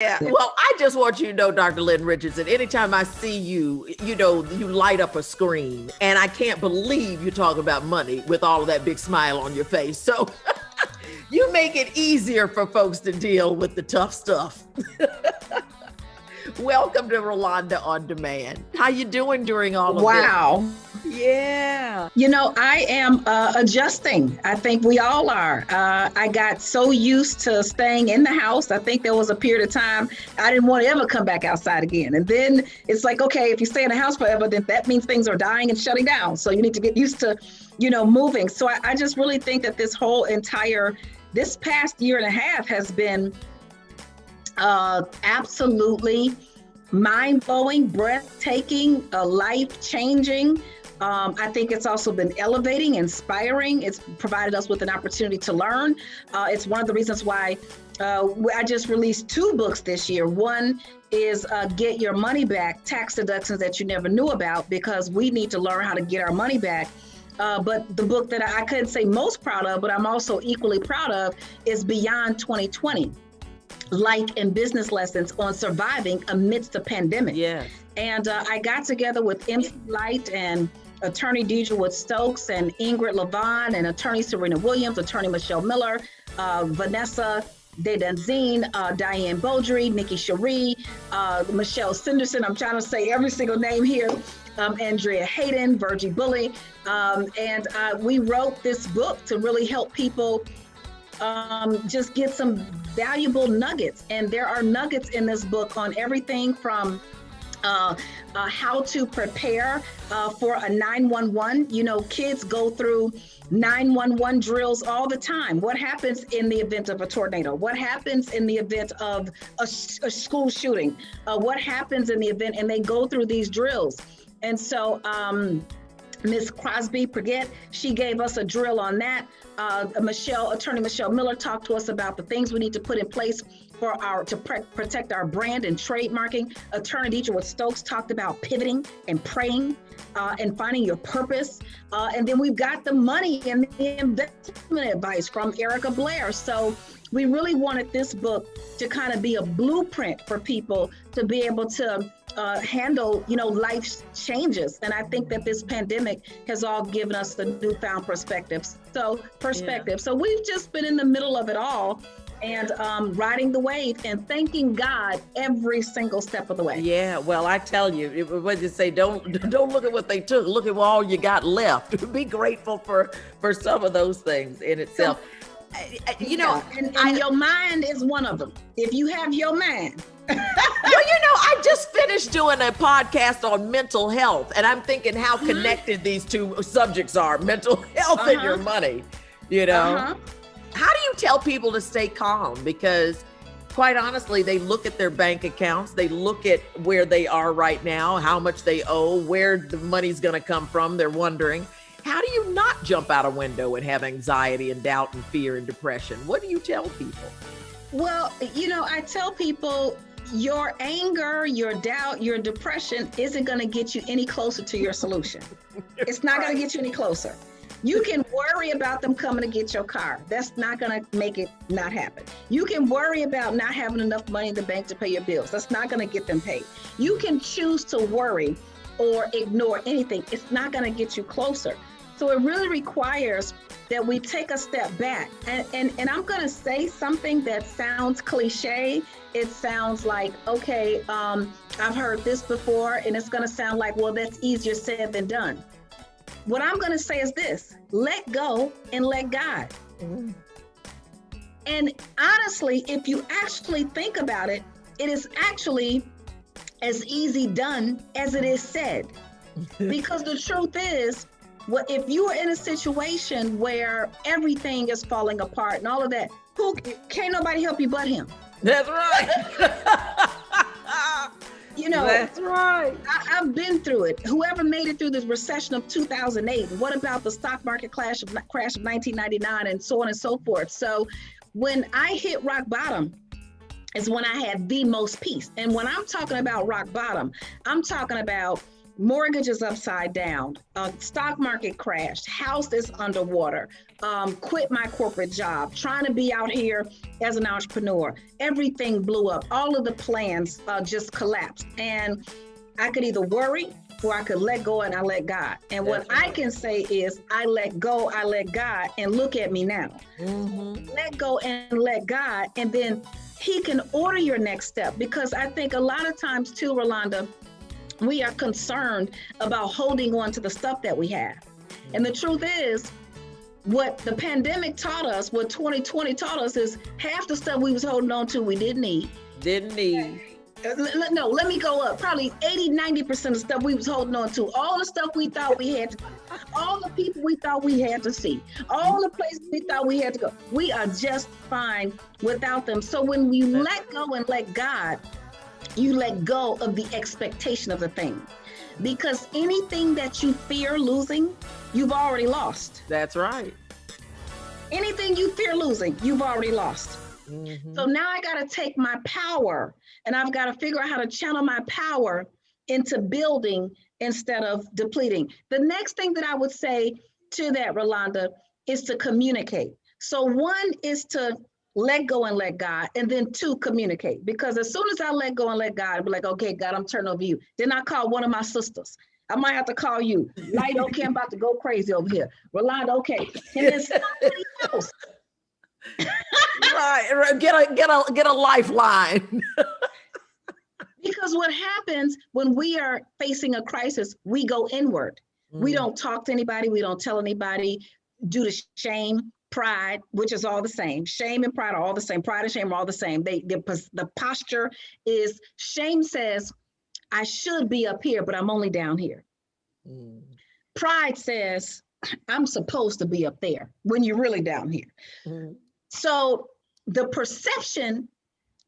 Yeah, well, I just want you to know, Dr. Lynn Richardson, anytime I see you, you light up a screen, and I can't believe you talk about money with all of that big smile on your face. So you make it easier for folks to deal with the tough stuff. Welcome to Rolanda On Demand. How you doing during all of this? Wow. Yeah. I am adjusting. I think we all are. I got so used to staying in the house. I think there was a period of time I didn't want to ever come back outside again. And then it's like, okay, if you stay in the house forever, then that means things are dying and shutting down. So you need to get used to, moving. So I just really think that this past year and a half has been absolutely mind-blowing, breathtaking, life-changing. I think it's also been elevating, inspiring. It's provided us with an opportunity to learn. It's one of the reasons why I just released 2 books this year. One is Get Your Money Back, Tax Deductions That You Never Knew About, because we need to learn how to get our money back. But the book that I couldn't say most proud of, but I'm also equally proud of, is Beyond 2020. Life and business lessons on surviving amidst the pandemic. Yes. And I got together with MC Light and attorney Deidre Wood-Stokes and Ingrid Levon and attorney Serena Williams, attorney Michelle Miller, Vanessa Dedenzine, Diane Beaudry, Nikki Cherie, Michelle Sanderson. I'm trying to say every single name here. Andrea Hayden, Virgie Bully. And we wrote this book to really help people just get some valuable nuggets. And there are nuggets in this book on everything from how to prepare for a 911. Kids go through 911 drills all the time. What happens in the event of a tornado? What happens in the event of a school shooting? What happens in the event? And they go through these drills. And so Ms. Crosby Praget, she gave us a drill on that. Attorney Michelle Miller talked to us about the things we need to put in place to protect our brand and trademarking. Attorney Deidre Wood-Stokes talked about pivoting and praying and finding your purpose. And then we've got the money and the investment advice from Erica Blair. So we really wanted this book to kind of be a blueprint for people to be able to handle, life's changes. And I think that this pandemic has all given us the newfound perspective. Yeah. So we've just been in the middle of it all and riding the wave and thanking God every single step of the way. Yeah, well, I tell you, what you say, don't look at what they took, look at all you got left. Be grateful for some of those things in itself. And your mind is one of them. If you have your mind. I just finished doing a podcast on mental health, and I'm thinking how connected these two subjects are, mental health and your money, How do you tell people to stay calm? Because quite honestly, they look at their bank accounts, they look at where they are right now, how much they owe, where the money's going to come from. They're wondering, how do you not jump out a window and have anxiety and doubt and fear and depression? What do you tell people? Well, I tell people, your anger, your doubt, your depression isn't going to get you any closer to your solution. It's not going to get you any closer. You can worry about them coming to get your car. That's not going to make it not happen. You can worry about not having enough money in the bank to pay your bills. That's not going to get them paid. You can choose to worry or ignore anything. It's not going to get you closer. So it really requires that we take a step back. And I'm going to say something that sounds cliche. It sounds like, okay, I've heard this before, and it's going to sound like, well, that's easier said than done. What I'm going to say is this: let go and let God. Mm. And honestly, if you actually think about it, it is actually as easy done as it is said. Because the truth is, if you are in a situation where everything is falling apart and all of that, can't nobody help you but him. That's right. That's right. I've been through it. Whoever made it through this recession of 2008, what about the stock market crash of 1999 and so on and so forth? So when I hit rock bottom is when I had the most peace. And when I'm talking about rock bottom, I'm talking about mortgage is upside down, stock market crashed, house is underwater, quit my corporate job, trying to be out here as an entrepreneur. Everything blew up. All of the plans just collapsed. And I could either worry or I could let go and I let God. And what I can say is I let go, I let God, and look at me now. Let go and let God, and then he can order your next step. Because I think a lot of times too, Rolanda, we are concerned about holding on to the stuff that we have. And the truth is, what the pandemic taught us, what 2020 taught us, is half the stuff we was holding on to we didn't need. No, let me go up. Probably 80-90% of the stuff we was holding on to, all the stuff we thought we had to, all the people we thought we had to see, all the places we thought we had to go. We are just fine without them. So when you let go and let God, you let go of the expectation of the thing. Because anything that you fear losing, you've already lost. That's right. Anything you fear losing, you've already lost. So now I got to take my power and I've got to figure out how to channel my power into building instead of depleting. The next thing that I would say to that, Rolanda, is to communicate. So one is to let go and let God, and then two, communicate. Because as soon as I let go and let God, I'll be like, okay, God, I'm turning over you. Then I call one of my sisters. I might have to call you. Light, okay, I'm about to go crazy over here. Rolanda, okay. And then somebody else. Right, get a lifeline. Because what happens when we are facing a crisis, we go inward. We don't talk to anybody. We don't tell anybody due to shame, pride, which is all the same. Shame and pride are all the same. Pride and shame are all the same. The posture is, shame says, I should be up here, but I'm only down here. Pride says, I'm supposed to be up there when you're really down here. So the perception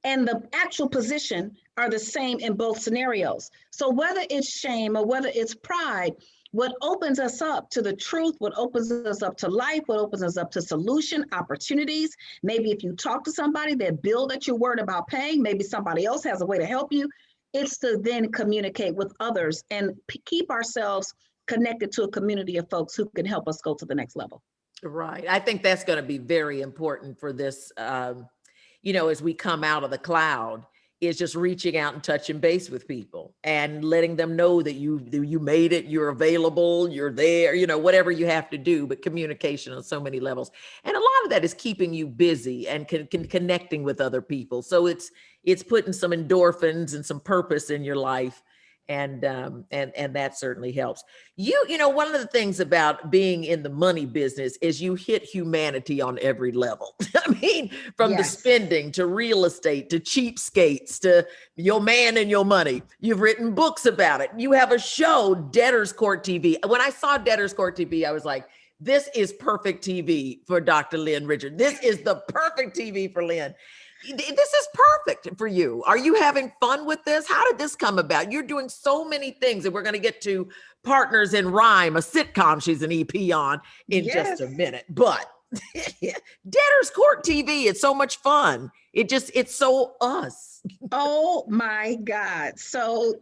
and the actual position are the same in both scenarios. So whether it's shame or whether it's pride, what opens us up to the truth, what opens us up to life, what opens us up to solution, opportunities. Maybe if you talk to somebody, that bill that you're worried about paying, maybe somebody else has a way to help you. It's to then communicate with others and keep ourselves connected to a community of folks who can help us go to the next level. Right. I think that's going to be very important for this, as we come out of the cloud, is just reaching out and touching base with people and letting them know that you made it, you're available, you're there, whatever you have to do, but communication on so many levels. And a lot of that is keeping you busy and connecting with other people. So it's putting some endorphins and some purpose in your life. And that certainly helps. One of the things about being in the money business is you hit humanity on every level. I mean, from the spending to real estate to cheapskates to your man and your money. You've written books about it. You have a show, Debtors Court TV. When I saw Debtors Court TV, I was like, this is perfect TV for Dr. Lynn Richardson. This is the perfect TV for Lynn. This is perfect for you. Are you having fun with this? How did this come about? You're doing so many things, and we're going to get to Partners in Rhyme, a sitcom she's an EP on in just a minute. But Debtors Court TV, it's so much fun. It's so us. Oh my God. So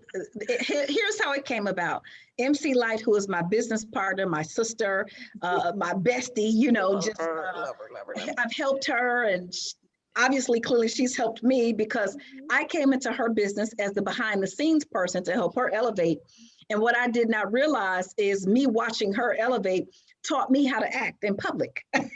here's how it came about. MC Light, who is my business partner, my sister, my bestie, love her. I've helped her, and obviously, clearly she's helped me because I came into her business as the behind the scenes person to help her elevate. And what I did not realize is me watching her elevate taught me how to act in public. Taught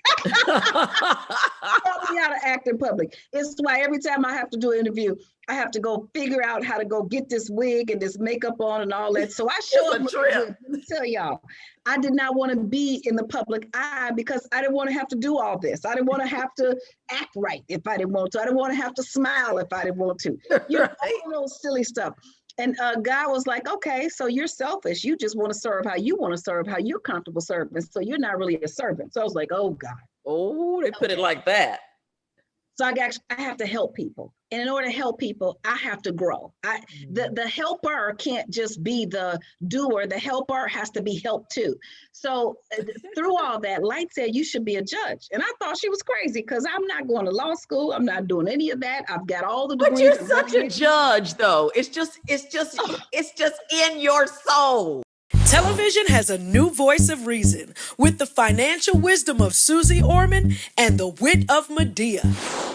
me how to act in public. It's why every time I have to do an interview, I have to go figure out how to go get this wig and this makeup on and all that. So I show up. Let me tell y'all, I did not want to be in the public eye because I didn't want to have to do all this. I didn't want to have to act right if I didn't want to. I didn't want to have to smile if I didn't want to. All those silly stuff. And God was like, okay, so you're selfish. You just want to serve how you want to serve, how you're comfortable serving. So you're not really a servant. So I was like, oh God. Oh, they put it like that. So I have to help people. And in order to help people, I have to grow. The helper can't just be the doer. The helper has to be helped too. So through all that, Light said, you should be a judge. And I thought she was crazy because I'm not going to law school. I'm not doing any of that. I've got all the degrees. But you're such a judge, though. It's just in your soul. Television has a new voice of reason with the financial wisdom of Susie Orman and the wit of Medea.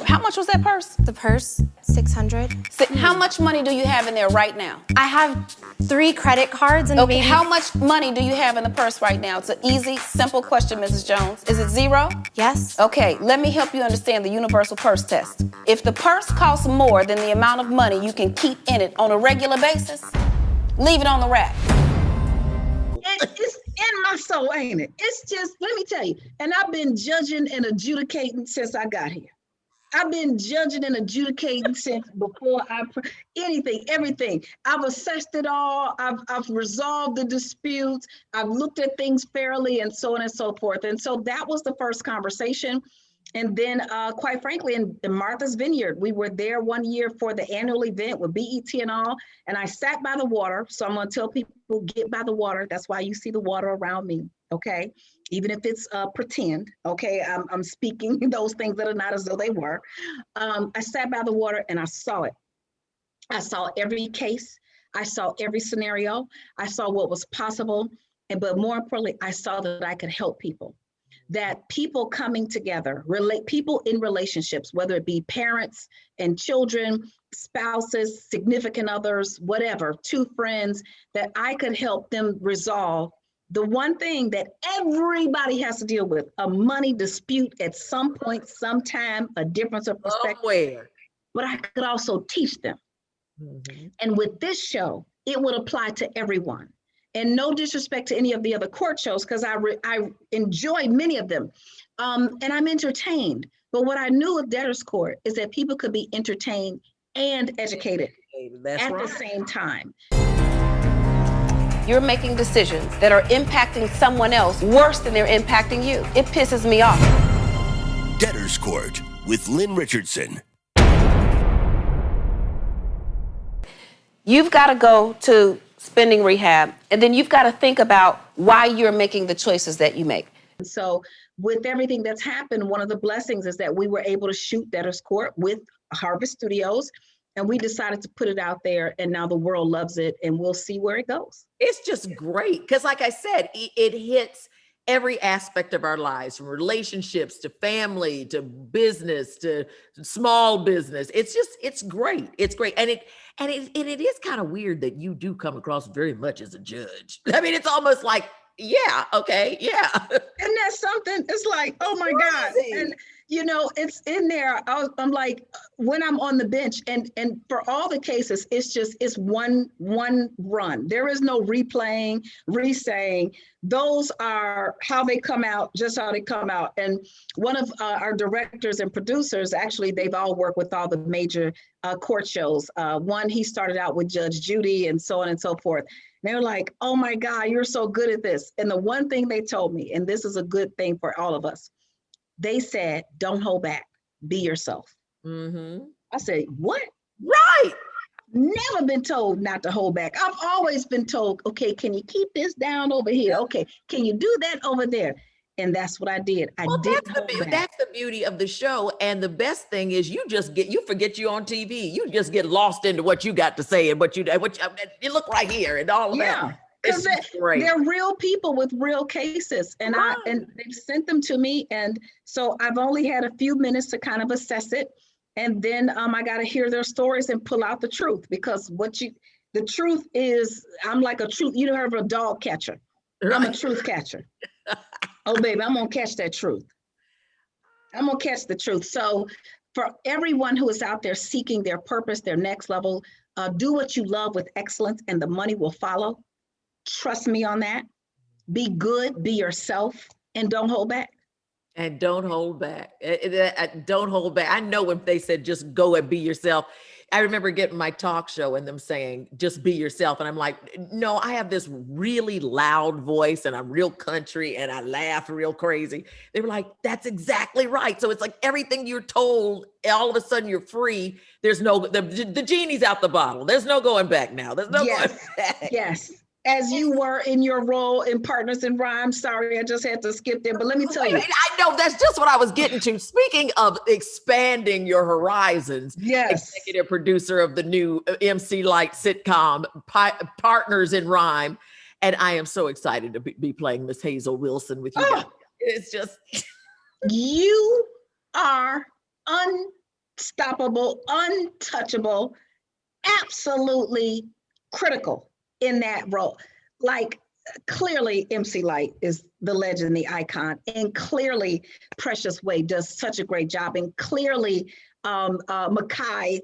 How much was that purse? The purse, $600. How much money do you have in there right now? I have 3 credit cards and Okay, how much money do you have in the purse right now? It's an easy, simple question, Mrs. Jones. Is it 0? Yes. Okay, let me help you understand the universal purse test. If the purse costs more than the amount of money you can keep in it on a regular basis, leave it on the rack. It's in my soul, ain't it? It's just, let me tell you, and I've been judging and adjudicating since I got here. I've been judging and adjudicating since before everything. I've assessed it all. I've resolved the disputes. I've looked at things fairly and so on and so forth. And so that was the first conversation. And then quite frankly, in Martha's Vineyard, we were there one year for the annual event with BET and all. And I sat by the water. So I'm going to tell people, get by the water. That's why you see the water around me. Okay. Even if it's pretend. Okay. I'm speaking those things that are not as though they were. I sat by the water and I saw it. I saw every case. I saw every scenario. I saw what was possible. But more importantly, I saw that I could help people. That people coming together, people in relationships, whether it be parents and children, spouses, significant others, whatever, 2 friends, that I could help them resolve the one thing that everybody has to deal with, a money dispute at some point, sometime, a difference of perspective. Somewhere. But I could also teach them. And with this show, it would apply to everyone. And no disrespect to any of the other court shows, because I enjoy many of them. And I'm entertained. But what I knew with Debtors Court is that people could be entertained and educated at the same time. You're making decisions that are impacting someone else worse than they're impacting you. It pisses me off. Debtors Court with Lynn Richardson. You've got to go to spending rehab, and then you've got to think about why you're making the choices that you make. So with everything that's happened, one of the blessings is that we were able to shoot Debtors Court with Harvest Studios, and we decided to put it out there, and now the world loves it, and we'll see where it goes. It's just great because, like I said, it hits every aspect of our lives, from relationships to family to business to small business. It's great. It's great. And it is kind of weird that you do come across very much as a judge. I mean, it's almost like, yeah, okay, yeah. And that's something, it's like, oh my God. And you know, it's in there. I'm like, when I'm on the bench, and for all the cases, it's one run. There is no replaying, re-saying. Those are how they come out, just how they come out. And one of our directors and producers, actually, they've all worked with all the major court shows. One, he started out with Judge Judy and so on and so forth. And they were like, oh my God, you're so good at this. And the one thing they told me, and this is a good thing for all of us, they said, don't hold back, be yourself. I said, what? Right. Never been told not to hold back. I've always been told, okay, can you keep this down over here? Okay, can you do that over there? And that's what I did. That's the beauty of the show. And the best thing is you forget you on TV. You just get lost into what you got to say and what you look right here and all of that. Because they're real people with real cases, and they've sent them to me, and so I've only had a few minutes to kind of assess it, and then I got to hear their stories and pull out the truth, because the truth is, I'm like a truth. You heard of a dog catcher? Right. I'm a truth catcher. Oh baby, I'm gonna catch that truth. I'm gonna catch the truth. So for everyone who is out there seeking their purpose, their next level, do what you love with excellence, and the money will follow. Trust me on that. Be good, be yourself, and don't hold back. And don't hold back. Don't hold back. I know when they said just go and be yourself, I remember getting my talk show and them saying, just be yourself. And I'm like, no, I have this really loud voice and I'm real country and I laugh real crazy. They were like, that's exactly right. So it's like everything you're told, all of a sudden you're free. There's no, the genie's out the bottle. There's no going back now. There's no going back. Yes. As you were in your role in Partners in Rhyme. Sorry, I just had to skip there, but let me tell you. I know, that's just what I was getting to. Speaking of expanding your horizons, yes. Executive producer of the new MC Light sitcom, Partners in Rhyme. And I am so excited to be playing Miss Hazel Wilson with you guys. It's just. You are unstoppable, untouchable, absolutely critical in that role. Like, clearly MC Light is the legend, the icon, and clearly Precious Way does such a great job, and clearly Makai,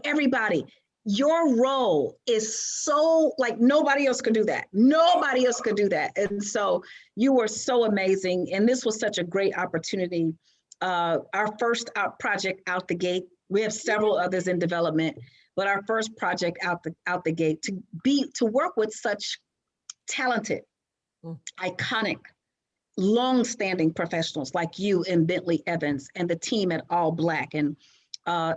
everybody, your role is so, like, nobody else could do that. Nobody else could do that. And so you were so amazing, and this was such a great opportunity. Our first project out the gate, we have several others in development, but our first project out the gate to work with such talented, iconic, long-standing professionals like you and Bentley Evans and the team at All Black. And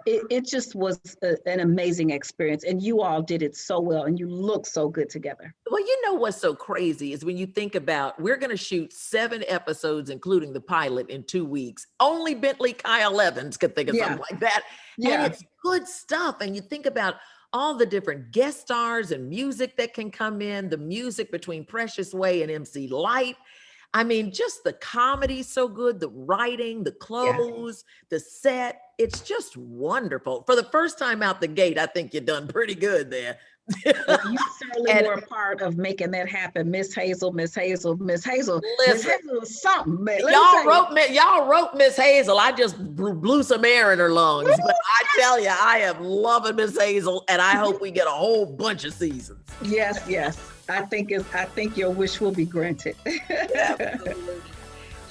it just was an amazing experience. And you all did it so well, and you look so good together. Well, you know what's so crazy is when you think about, we're going to shoot 7 episodes, including the pilot, in 2 weeks. Only Bentley Kyle Evans could think of something like that. And it's good stuff. And you think about all the different guest stars and music that can come in, the music between Precious Way and MC Light. I mean, just the comedy so good, the writing, the clothes, the set. It's just wonderful. For the first time out the gate, I think you've done pretty good there. Well, you certainly were a part of making that happen. Miss Hazel. Listen, Miss Hazel was something, man. Y'all wrote Miss Hazel. I just blew some air in her lungs. But I tell you, I am loving Miss Hazel, and I hope we get a whole bunch of seasons. Yes. I think your wish will be granted. Absolutely.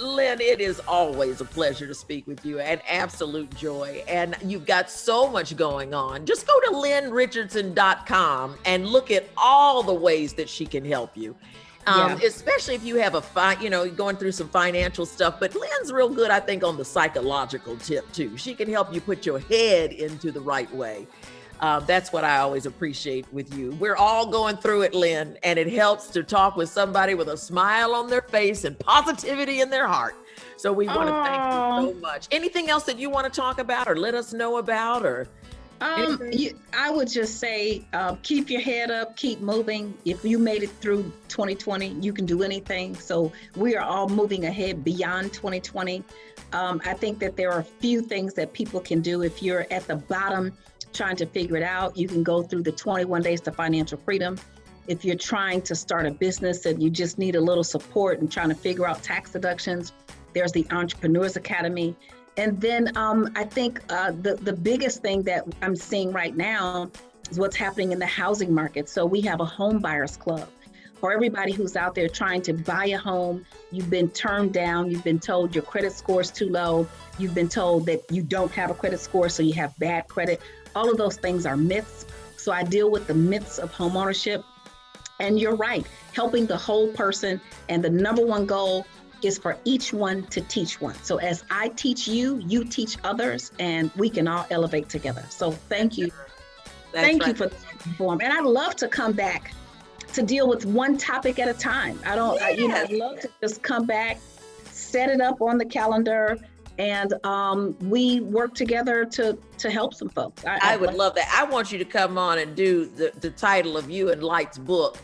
Lynn, it is always a pleasure to speak with you, an absolute joy. And you've got so much going on. Just go to lynnrichardson.com and look at all the ways that she can help you. Especially if you have going through some financial stuff. But Lynn's real good, I think, on the psychological tip too. She can help you put your head into the right way. That's what I always appreciate with you. We're all going through it, Lynn, and it helps to talk with somebody with a smile on their face and positivity in their heart. So we want to thank you so much. Anything else that you want to talk about or let us know about, or? I would just say, keep your head up, keep moving. If you made it through 2020, you can do anything. So we are all moving ahead beyond 2020. I think that there are a few things that people can do. If you're at the bottom trying to figure it out, you can go through the 21 Days to Financial Freedom. If you're trying to start a business and you just need a little support and trying to figure out tax deductions, there's the Entrepreneurs Academy. And then I think the biggest thing that I'm seeing right now is what's happening in the housing market. So we have a home buyers club. For everybody who's out there trying to buy a home, you've been turned down, you've been told your credit score is too low, you've been told that you don't have a credit score, so you have bad credit. All of those things are myths. So I deal with the myths of homeownership. And you're right, helping the whole person. And the number one goal is for each one to teach one. So as I teach you, you teach others, and we can all elevate together. So thank you. Thank you for the platform. And I'd love to come back to deal with one topic at a time. I'd love to just come back, set it up on the calendar, and we work together to help some folks. I would love that. I want you to come on and do the title of you and Light's book,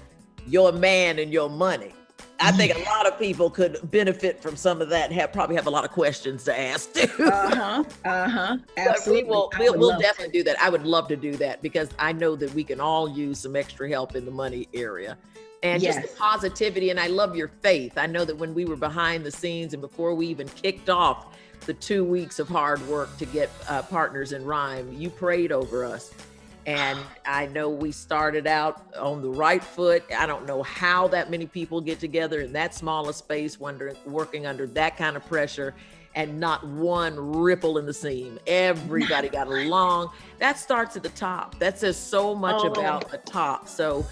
Your Man and Your Money. I think a lot of people could benefit from some of that and probably have a lot of questions to ask too. Absolutely. We'll definitely do that. I would love to do that because I know that we can all use some extra help in the money area. And just the positivity. And I love your faith. I know that when we were behind the scenes and before we even kicked off the 2 weeks of hard work to get Partners in Rhyme, you prayed over us. And I know we started out on the right foot. I don't know how that many people get together in that small a space, working under that kind of pressure. and not one ripple in the seam. Everybody got along. That starts at the top. That says so much about the top. So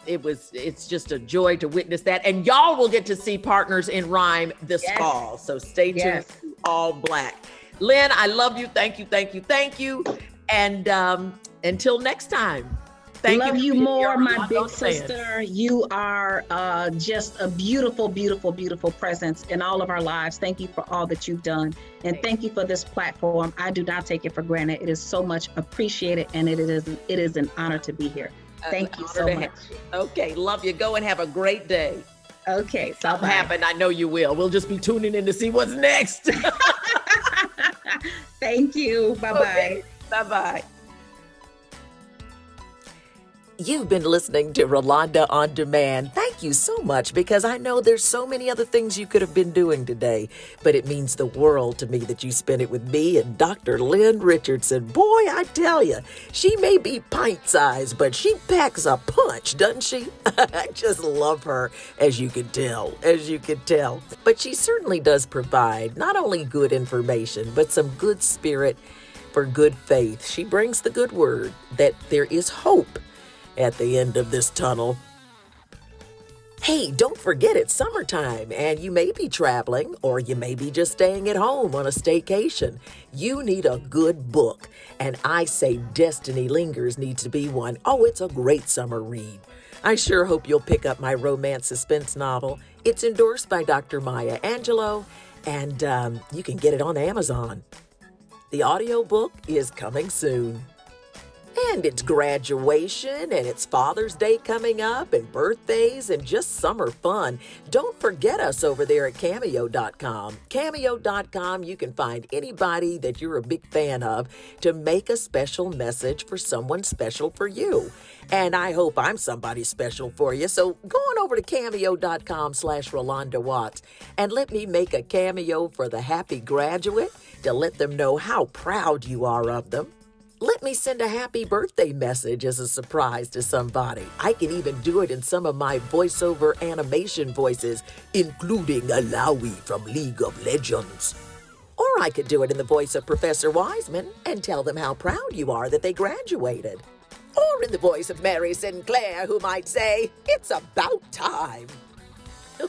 it's just a joy to witness that. And y'all will get to see Partners in Rhyme this fall. So stay tuned to All Black. Lynn, I love you. Thank you, thank you, thank you. And until next time. Love you more, my big sister. You are just a beautiful, beautiful, beautiful presence in all of our lives. Thank you for all that you've done. And thank you for this platform. I do not take it for granted. It is so much appreciated, and it is an honor to be here. Thank you so much. Okay, love you. Go and have a great day. Okay, something happened. I know you will. We'll just be tuning in to see what's next. Thank you. Bye-bye. Okay. Bye-bye. You've been listening to Rolanda On Demand. Thank you so much, because I know there's so many other things you could have been doing today, but it means the world to me that you spent it with me and Dr. Lynn Richardson. Boy, I tell you, she may be pint-sized, but she packs a punch, doesn't she? I just love her, as you can tell. But she certainly does provide not only good information, but some good spirit for good faith. She brings the good word that there is hope at the end of this tunnel. Hey, don't forget it's summertime and you may be traveling, or you may be just staying at home on a staycation. You need a good book, and I say Destiny Lingers needs to be one. Oh, it's a great summer read. I sure hope you'll pick up my romance suspense novel. It's endorsed by Dr. Maya Angelou, and you can get it on Amazon. The audiobook is coming soon. And it's graduation, and it's Father's Day coming up, and birthdays, and just summer fun. Don't forget us over there at Cameo.com. Cameo.com, you can find anybody that you're a big fan of to make a special message for someone special for you. And I hope I'm somebody special for you. So go on over to Cameo.com/Rolanda Watts and let me make a cameo for the happy graduate to let them know how proud you are of them. Let me send a happy birthday message as a surprise to somebody. I can even do it in some of my voiceover animation voices, including Alawi from League of Legends. Or I could do it in the voice of Professor Wiseman and tell them how proud you are that they graduated. Or in the voice of Mary Sinclair, who might say, "It's about time."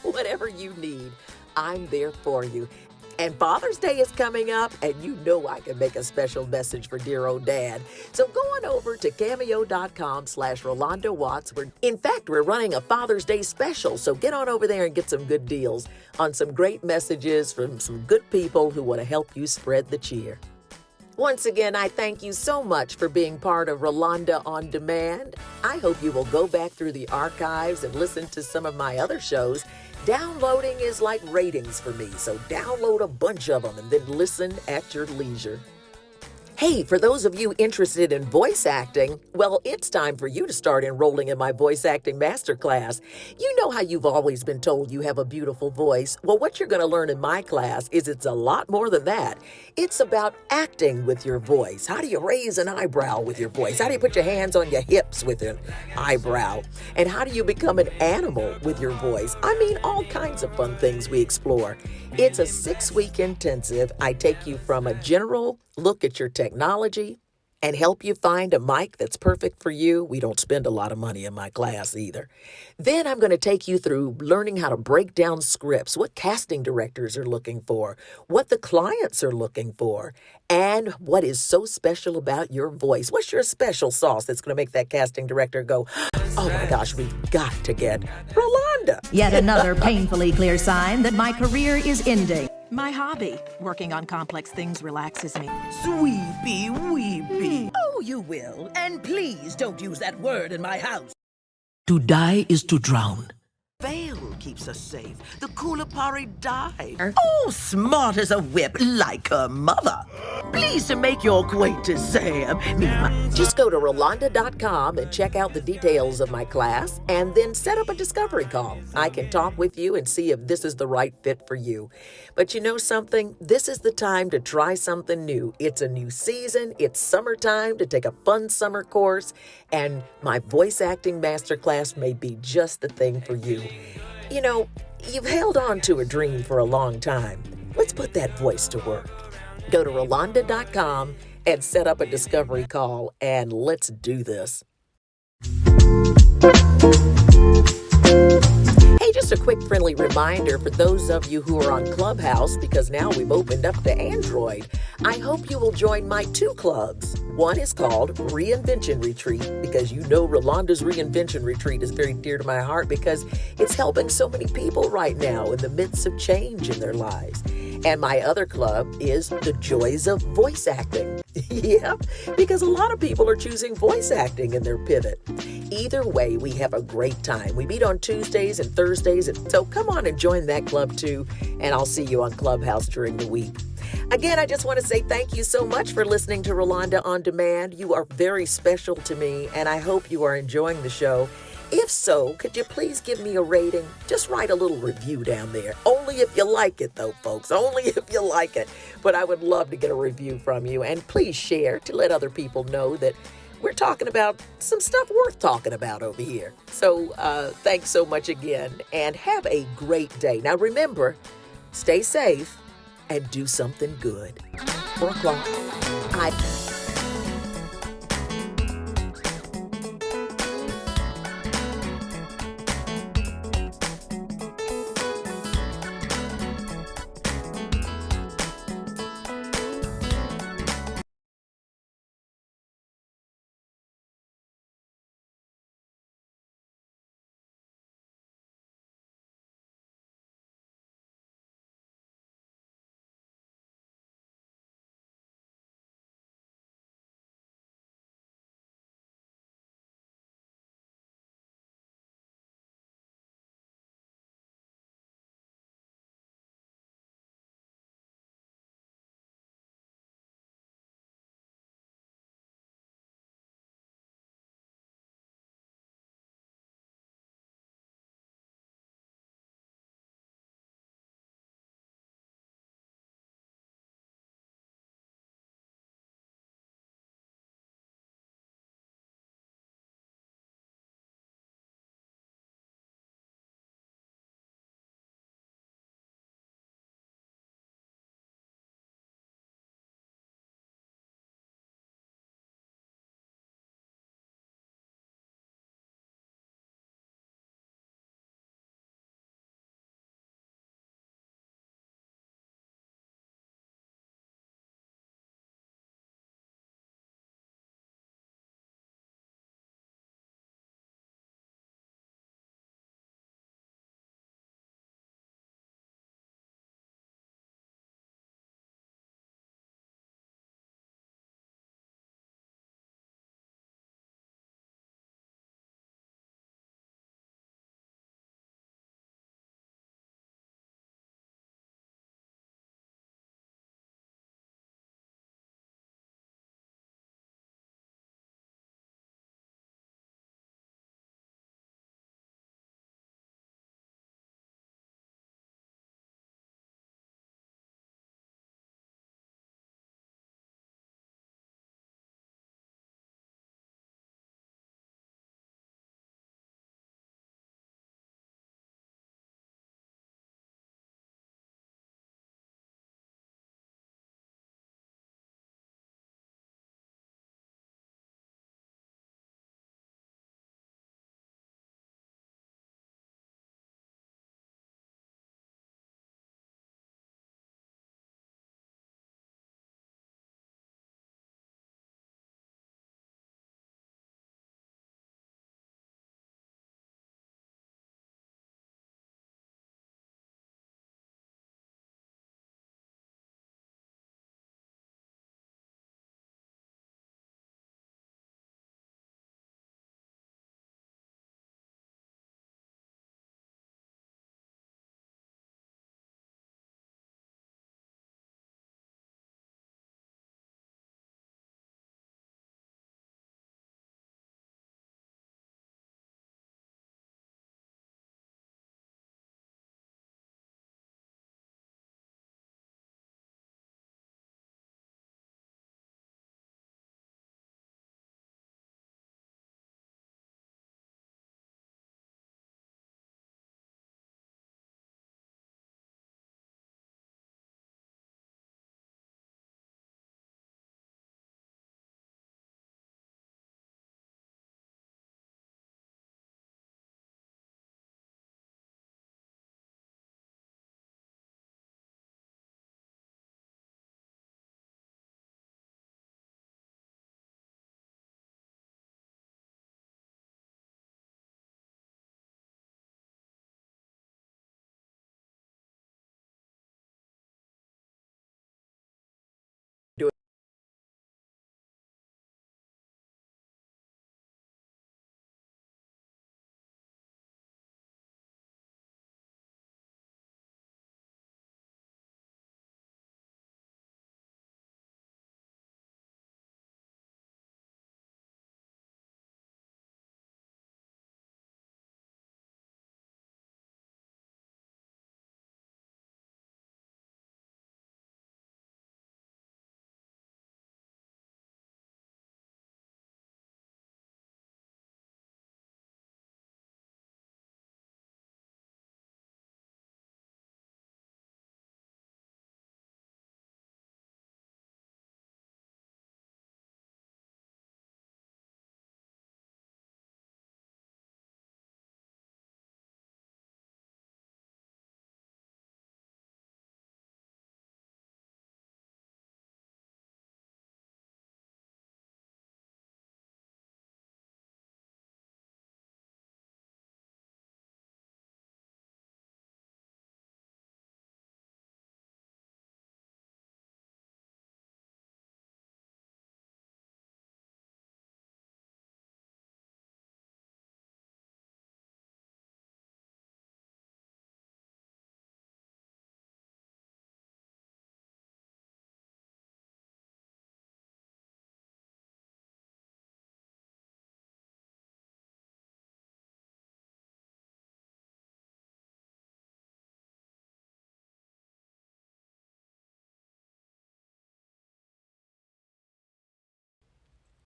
Whatever you need, I'm there for you. And Father's Day is coming up, and you know I can make a special message for dear old Dad. So go on over to Cameo.com/Rolanda Watts. In fact, we're running a Father's Day special, so get on over there and get some good deals on some great messages from some good people who want to help you spread the cheer. Once again, I thank you so much for being part of Rolanda On Demand. I hope you will go back through the archives and listen to some of my other shows. Downloading is like ratings for me, so download a bunch of them and then listen at your leisure. Hey, for those of you interested in voice acting, well, it's time for you to start enrolling in my voice acting masterclass. You know how you've always been told you have a beautiful voice? Well, what you're going to learn in my class is it's a lot more than that. It's about acting with your voice. How do you raise an eyebrow with your voice? How do you put your hands on your hips with an eyebrow? And how do you become an animal with your voice? I mean, all kinds of fun things we explore. It's a 6-week intensive. I take you from a general look at your technology and help you find a mic that's perfect for you. We don't spend a lot of money in my class either. Then I'm going to take you through learning how to break down scripts, what casting directors are looking for, what the clients are looking for, and what is so special about your voice. What's your special sauce that's going to make that casting director go, "Oh my gosh, we've got to get Rolanda." Yet another painfully clear sign that my career is ending. My hobby, working on complex things, relaxes me. Sweepy weepy. Oh, you will. And please don't use that word in my house. To die is to drown. Veil keeps us safe. The Kulapari died. Oh, smart as a whip, like her mother. Pleased to make your acquaintance, Sam. Just go to Rolanda.com and check out the details of my class, and then set up a discovery call. I can talk with you and see if this is the right fit for you. But you know something? This is the time to try something new. It's a new season. It's summertime to take a fun summer course, and my voice acting masterclass may be just the thing for you. You know, you've held on to a dream for a long time. Let's put that voice to work. Go to Rolanda.com and set up a discovery call, and let's do this. Hey, just a quick friendly reminder for those of you who are on Clubhouse, because now we've opened up to Android. I hope you will join my 2 clubs. One is called Reinvention Retreat, because you know Rolanda's Reinvention Retreat is very dear to my heart because it's helping so many people right now in the midst of change in their lives. And my other club is The Joys of Voice Acting. Yep, because a lot of people are choosing voice acting in their pivot. Either way, we have a great time. We meet on Tuesdays and Thursdays, and so come on and join that club too, and I'll see you on Clubhouse during the week. Again, I just want to say thank you so much for listening to Rolanda On Demand. You are very special to me, and I hope you are enjoying the show. If so, could you please give me a rating? Just write a little review down there. Only if you like it, though, folks. Only if you like it. But I would love to get a review from you. And please share to let other people know that we're talking about some stuff worth talking about over here. So thanks so much again, and have a great day. Now remember, stay safe and do something good. 4 o'clock.